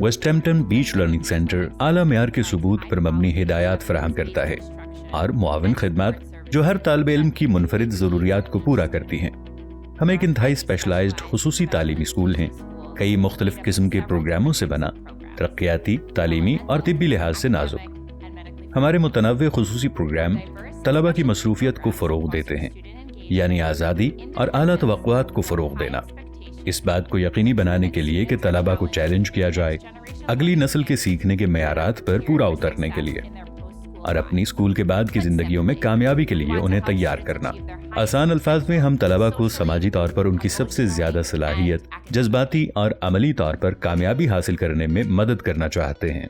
वेस्टहैम्पटन बीच learning centre आला मेयार के सबूत पर मबनी हिदायत फराहम करता है और मुआविन खिदमत जो हर तालिब इल्म की मुनफरिद ज़रूरियात को पूरा करती हैं। हम एक इंतहाई स्पेशलाइज्ड खुसूसी तालीमी स्कूल हैं, कई मुख्तलिफ किस्म के प्रोग्रामों से बना, तरक्याती, तालीमी और तिब्बी लिहाज से नाजुक। हमारे मुतनव्वे खुसूसी प्रोग्राम तलबा की मसरूफियत को फ़रोग़ देते हैं, यानी आज़ादी और आला तवक्कुआत को फ़रोग़ देना। इस बात को यकीनी बनाने के लिए कि तलबा को चैलेंज किया जाए, अगली नस्ल के सीखने के मेयारात पर पूरा उतरने के लिए और अपनी स्कूल के बाद की जिंदगियों में कामयाबी के लिए उन्हें तैयार करना। आसान अल्फाज में हम तलबा को समाजी तौर पर उनकी सबसे ज्यादा सलाहियत, जज्बाती और अमली तौर पर कामयाबी हासिल करने में मदद करना चाहते हैं।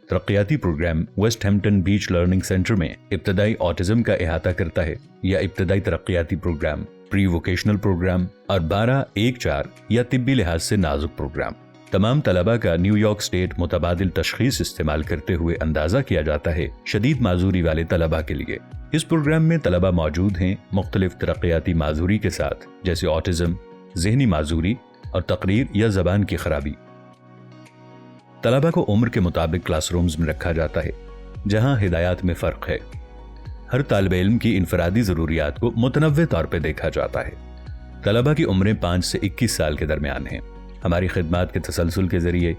तरक्याती प्रोग्राम वेस्टहैम्पटन बीच लर्निंग सेंटर में इब्तदाई ऑटिज्म का अहाता करता है या इब्तदाई तरक्याती प्रोग्राम, प्री वोकेशनल प्रोग्राम और 12-1-4 या तिब्बी लिहाज से नाजुक प्रोग्राम। तमाम तलबा का न्यूयॉर्क स्टेट मुतबादिल तशखीस इस्तेमाल करते हुए अंदाजा किया जाता है शदीद माजूरी वाले तलबा के लिए। इस प्रोग्राम में तलबा मौजूद हैं मुख्तलिफ तरक्याती माजूरी के साथ, जैसे ऑटिज्म, जहनी माजूरी और तकरीर या जबान की खराबी। तलबा को उम्र के मुताबिक क्लासरूम्स में रखा जाता है, जहां हिदायत में फ़र्क है। हर तालिब इल्म की इनफरादी ज़रूरियात को मुतनव्वे तौर पर देखा जाता है। तलबा की उम्रें 5 से 21 साल के दरमियान हैं। हमारी खिदमात के तसलसल के ज़रिए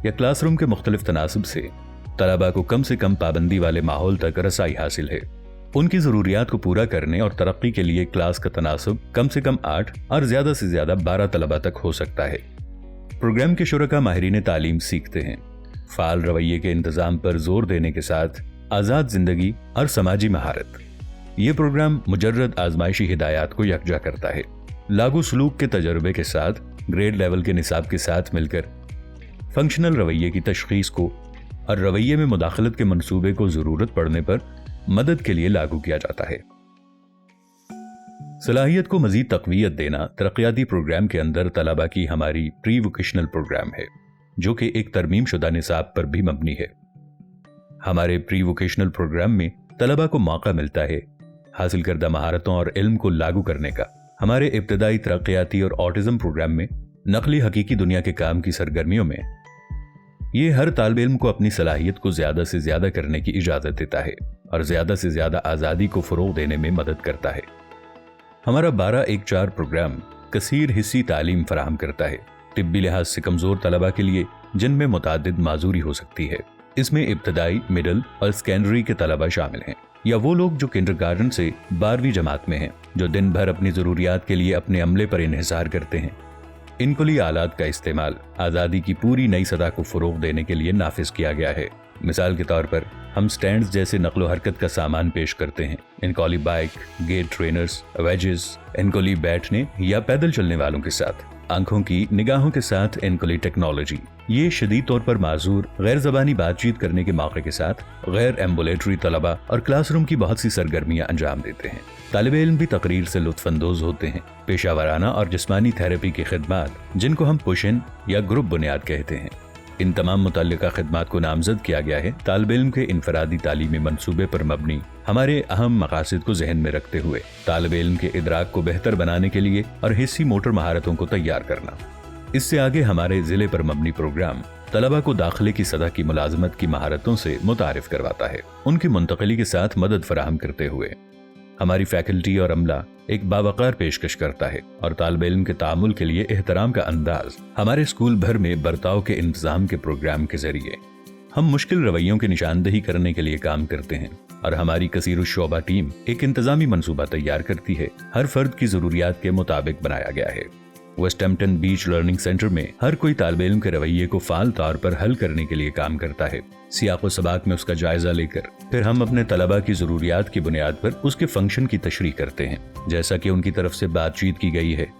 या क्लासरूम के मुख्तलिफ तनासब से तलबा को कम से कम पाबंदी वाले माहौल तक रसाई हासिल है। उनकी ज़रूरियात को पूरा करने और तरक्की के लिए क्लास का तनासब कम से कम 8 और ज़्यादा से ज़्यादा 12 तलबा तक हो सकता है। प्रोग्राम के शुरका माहिरीन तालीम सीखते हैं, फ़ाल रवैये के इंतज़ाम पर जोर देने के साथ आज़ाद ज़िंदगी और समाजी महारत। ये प्रोग्राम मुजर्रद आजमाइशी हिदायत को यकजा करता है। लागू सलूक के तजर्बे के साथ ग्रेड लेवल के निसाब के साथ मिलकर फंक्शनल रवैये की तशखीस को और रवैये में मुदाखलत के मंसूबे को ज़रूरत पड़ने पर मदद के लिए लागू किया जाता है। सलाहियत को मज़ीद तक़वियत देना तरक्याती प्रोग्राम के अंदर तलबा की हमारी प्री वोकेशनल प्रोग्राम है, जो कि एक तरमीम शुदा निसाब पर भी मबनी है। हमारे प्री वोकेशनल प्रोग्राम में तलबा को मौका मिलता है हासिल करदा महारतों और इल्म को लागू करने का। हमारे इब्तदाई तरक्याती और ऑटिज्म प्रोग्राम में नकली हकीकी दुनिया के काम की सरगर्मियों में ये हर तालिब इल्म को अपनी सलाहियत को ज़्यादा से ज़्यादा करने की इजाज़त देता है और ज़्यादा से ज़्यादा आज़ादी को फ़रोग़ देने में मदद करता है। हमारा 12-1-4 प्रोग्राम कसीर हिस्सी तालीम फराहम करता है तिब्बी लिहाज से कमज़ोर तलबा के लिए, जिनमें मुतादिद माजूरी हो सकती है। इसमें इब्तदाई, मिडल और सेकेंडरी के तलबा शामिल हैं, या वो लोग जो किंडरगार्टन से 12वीं जमात में हैं, जो दिन भर अपनी ज़रूरियात के लिए अपने अमले पर इन्हिसार करते हैं। इनकुली आलात का इस्तेमाल आज़ादी की पूरी नई सतह को फ़रोग़ देने के लिए नाफिज किया गया है। मिसाल के तौर पर हम स्टैंड्स जैसे नकलो हरकत का सामान पेश करते हैं। इनकोली बाइक, गेट ट्रेनर्स, वेजेस, इनकोली बैठने या पैदल चलने वालों के साथ, आंखों की निगाहों के साथ इनकोली टेक्नोलॉजी। ये शदीद तौर पर माजूर गैर ज़बानी बातचीत करने के मौके के साथ गैर एम्बुलेटरी तलबा और क्लासरूम की बहुत सी सरगर्मियां अंजाम देते हैं। तालिब इल्म भी तकरीर से लुत्फ़अंदोज़ होते हैं। पेशावराना और जिस्मानी थेरेपी की खिदमात, जिनको हम पुश इन या ग्रुप बुनियाद कहते हैं, इन तमाम मुतल्लिका खिदमात को नामजद किया गया है तालिब इल्म के इनफरादी तालीमी मंसूबे पर मबनी हमारे अहम मकासद को जहन में रखते हुए तालिब इल्म के इदराक को बेहतर बनाने के लिए और हिस्सी मोटर महारतों को तैयार करना। इससे आगे हमारे ज़िले पर मबनी प्रोग्राम तलबा को दाखिले की सतह की मुलाजमत की महारतों से मुतारिफ करवाता है, उनकी मुंतकली के साथ मदद फराहम करते हुए हमारी फैकल्टी और अमला एक बावकार पेशकश करता है और तालिब इल्म के तामुल के लिए एहतराम का अंदाज हमारे स्कूल भर में बर्ताव के इंतजाम के प्रोग्राम के जरिए हम मुश्किल रवैयों की निशानदही करने के लिए काम करते हैं और हमारी कसीर शोबा टीम एक इंतजामी मंसूबा तैयार करती है, हर फर्द की जरूरियात के मुताबिक बनाया गया है। वेस्टहैम्पटन बीच लर्निंग सेंटर में हर कोई तालिब इल्म के रवैये को फाल तौर पर हल करने के लिए काम करता है। सियाक़ो सबाक में उसका जायजा लेकर फिर हम अपने तलबा की जरूरियात की बुनियाद पर उसके फंक्शन की तशरीह करते हैं, जैसा कि उनकी तरफ से बातचीत की गई है।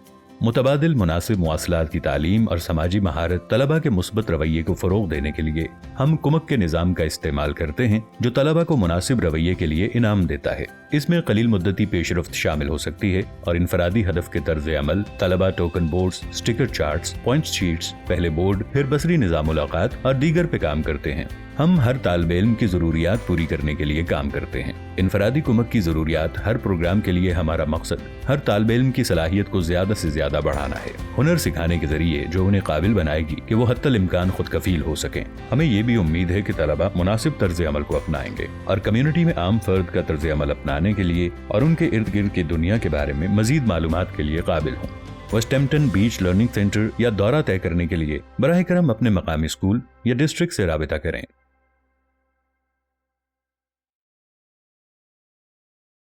मुतबादिल मुनासिब मवासलात की तालीम और समाजी महारत तलबा के मुस्बत रवैये को फ़रोग़ देने के लिए हम कुमक के निज़ाम का इस्तेमाल करते हैं, जो तलबा को मुनासिब रवैये के लिए इनाम देता है। इसमें कलील मुद्दती पेशरफ्त शामिल हो सकती है और इनफरादी हदफ के तर्ज अमल तलबा token boards, sticker charts, point sheets, पहले बोर्ड फिर बसरी निज़ाम मुलाकात और दीगर पे काम करते हैं। ہم ہر طالب علم کی ضروریات پوری کرنے کے لیے کام کرتے ہیں۔ انفرادی کمک کی ضروریات ہر پروگرام کے لیے ہمارا مقصد ہر طالب علم کی صلاحیت کو زیادہ سے زیادہ بڑھانا ہے، ہنر سکھانے کے ذریعے جو انہیں قابل بنائے گی کہ وہ حتی الامکان خود کفیل ہو سکیں۔ ہمیں یہ بھی امید ہے کہ طلبہ مناسب طرز عمل کو اپنائیں گے اور کمیونٹی میں عام فرد کا طرز عمل اپنانے کے لیے اور ان کے ارد گرد کی دنیا کے بارے میں مزید معلومات کے لیے قابل ہوں۔ ویسٹہمپٹن بیچ لرننگ سینٹر یا دورہ طے کرنے کے لیے براہ کرم اپنے مقامی اسکول یا ڈسٹرکٹ سے رابطہ کریں۔